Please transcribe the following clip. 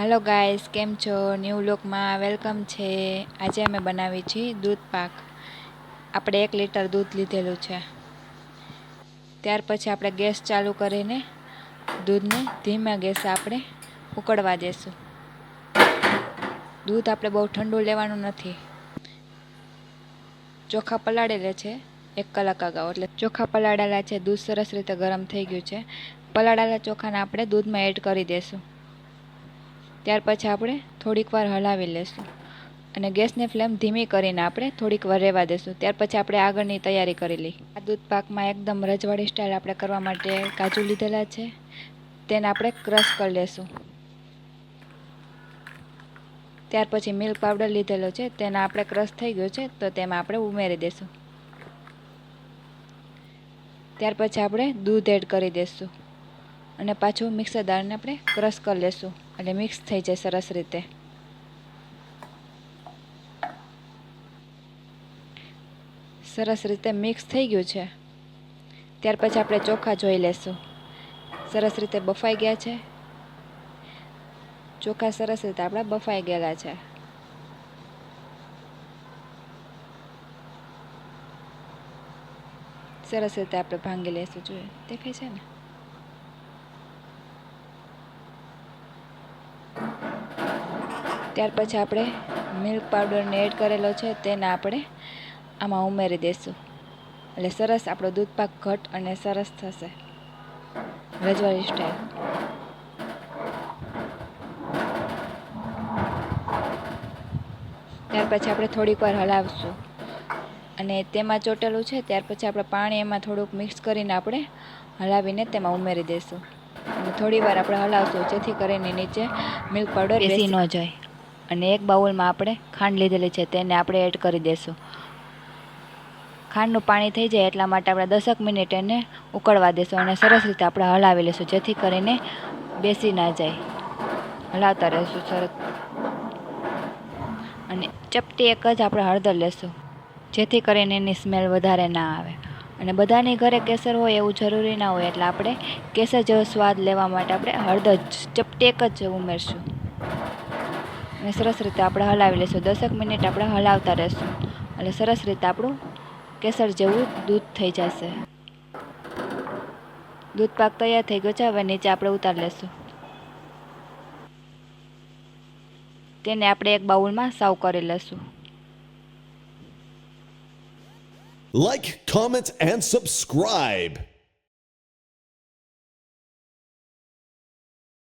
Hello guys, केम छो? New look में welcome छे। आज अमे बनावी छी दूध पाक। આપણે 1 लीटर दूध લીધેલું છે। ત્યાર પછી આપણે ગેસ ચાલુ કરીને દૂધને ધીમા ગેસે આપણે ઉકળવા દેશું। दूध આપણે બહુ ઠંડુ લેવાનું નથી। ચોખા પલાળેલા છે 1 કલાક અગાઉ, એટલે ચોખા પલાળેલા છે। दूध સરસ રીતે ગરમ થઈ ગયું છે। પલાળેલા ચોખાને આપણે દૂધમાં એડ કરી દેશું। ત્યાર પછી આપણે થોડીક વાર હલાવી લેશું અને ગેસની ફ્લેમ ધીમી કરીને આપણે થોડીક વાર રહેવા દેશું। ત્યાર પછી આપણે આગળની તૈયારી કરી લઈ। આ દૂધ પાકમાં એકદમ રજવાડી સ્ટાઇલ આપણે કરવા માટે કાજુ લીધેલા છે, તેને આપણે ક્રશ કરી લેશું। ત્યાર પછી મિલ્ક પાવડર લીધેલો છે, તેને આપણે ક્રશ થઈ ગયો છે તો તેમાં આપણે ઉમેરી દેશું। ત્યાર પછી આપણે દૂધ એડ કરી દેશું અને પાછું મિક્સર દાળને આપણે ક્રશ કરી લેશું એટલે મિક્સ થઈ જાય સરસ રીતે। સરસ રીતે મિક્સ થઈ ગયું છે। ત્યાર પછી આપણે ચોખા જોઈ લેશું। સરસ રીતે બફાઈ ગયા છે। ચોખા સરસ રીતે આપણા બફાઈ ગયેલા છે। સરસ રીતે આપણે ભાંગી લેશું। જોઈએ દેખાય છે ને? ત્યાર પછી આપણે મિલ્ક પાવડરને એડ કરેલો છે, તેને આપણે આમાં ઉમેરી દેશું એટલે સરસ આપણો દૂધ પાક ઘટ અને સરસ થશે રજવાડી સ્ટાઇલ। ત્યાર પછી આપણે થોડીક વાર હલાવશું અને તેમાં ચોટેલું છે। ત્યાર પછી આપણે પાણી એમાં થોડુંક મિક્સ કરીને આપણે હલાવીને તેમાં ઉમેરી દઈશું અને થોડી વાર આપણે હલાવશું જેથી કરીને નીચે મિલ્ક પાવડર બેસી ન જાય। અને એક બાઉલમાં આપણે ખાંડ લીધેલી છે, તેને આપણે એડ કરી દઈશું। ખાંડનું પાણી થઈ જાય એટલા માટે આપણે 10 મિનિટ એને ઉકળવા દઈશું અને સરસ રીતે આપણે હલાવી લઈશું જેથી કરીને બેસી ના જાય। હલાવતા રહીશું સરસ। અને ચપટી એક જ આપણે હળદર લેશું જેથી કરીને એની સ્મેલ વધારે ના આવે। અને બધાની ઘરે કેસર હોય એવું જરૂરી ના હોય, એટલે આપણે કેસર જેવો સ્વાદ લેવા માટે આપણે હળદર ચપટી એક જ ઉમેરશું અને સરસ રીતે આપણે હલાવી લઈશું। 10 મિનિટ આપણે હલાવતા રહીશું એટલે સરસ રીતે આપણું કેસર જેવું દૂધ થઈ જશે। દૂધ પાક તૈયાર થઈ ગયો છે। હવે નીચે આપણે ઉતારી લેશું। તેને આપણે એક બાઉલમાં સર્વ કરી લેશું। Like, comment, and subscribe.